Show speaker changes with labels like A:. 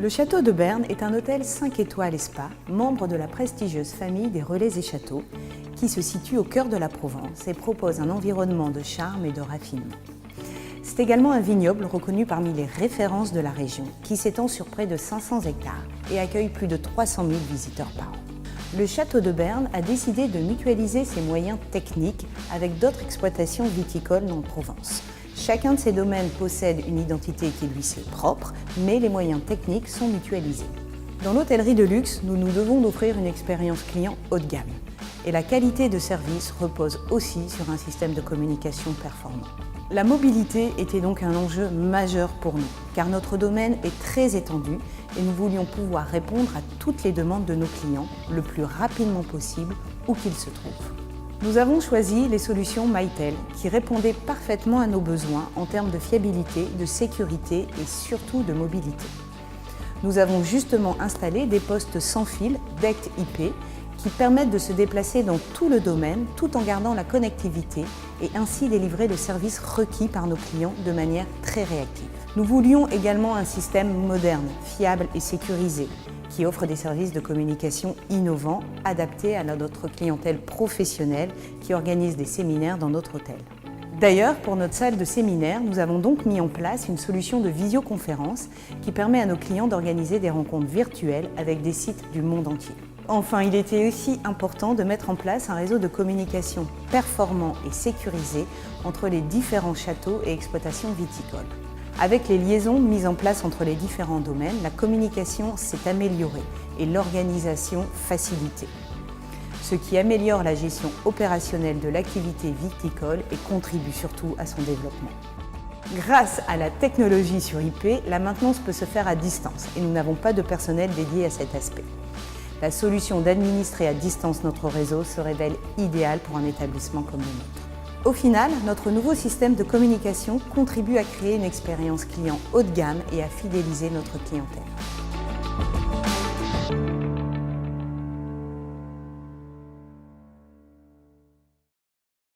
A: Le Château de Berne est un hôtel 5 étoiles et spa, membre de la prestigieuse famille des Relais et Châteaux, qui se situe au cœur de la Provence et propose un environnement de charme et de raffinement. C'est également un vignoble reconnu parmi les références de la région, qui s'étend sur près de 500 hectares et accueille plus de 300 000 visiteurs par an. Le Château de Berne a décidé de mutualiser ses moyens techniques avec d'autres exploitations viticoles en Provence. Chacun de ces domaines possède une identité qui lui est propre, mais les moyens techniques sont mutualisés. Dans l'hôtellerie de luxe, nous nous devons d'offrir une expérience client haut de gamme. Et la qualité de service repose aussi sur un système de communication performant. La mobilité était donc un enjeu majeur pour nous, car notre domaine est très étendu et nous voulions pouvoir répondre à toutes les demandes de nos clients le plus rapidement possible où qu'ils se trouvent. Nous avons choisi les solutions Mytel qui répondaient parfaitement à nos besoins en termes de fiabilité, de sécurité et surtout de mobilité. Nous avons justement installé des postes sans fil DECT IP qui permettent de se déplacer dans tout le domaine tout en gardant la connectivité et ainsi délivrer le service requis par nos clients de manière très réactive. Nous voulions également un système moderne, fiable et sécurisé qui offre des services de communication innovants adaptés à notre clientèle professionnelle qui organise des séminaires dans notre hôtel. D'ailleurs, pour notre salle de séminaire, nous avons donc mis en place une solution de visioconférence qui permet à nos clients d'organiser des rencontres virtuelles avec des sites du monde entier. Enfin, il était aussi important de mettre en place un réseau de communication performant et sécurisé entre les différents châteaux et exploitations viticoles. Avec les liaisons mises en place entre les différents domaines, la communication s'est améliorée et l'organisation facilitée, ce qui améliore la gestion opérationnelle de l'activité viticole et contribue surtout à son développement. Grâce à la technologie sur IP, la maintenance peut se faire à distance et nous n'avons pas de personnel dédié à cet aspect. La solution d'administrer à distance notre réseau se révèle idéale pour un établissement comme le nôtre. Au final, notre nouveau système de communication contribue à créer une expérience client haut de gamme et à fidéliser notre clientèle.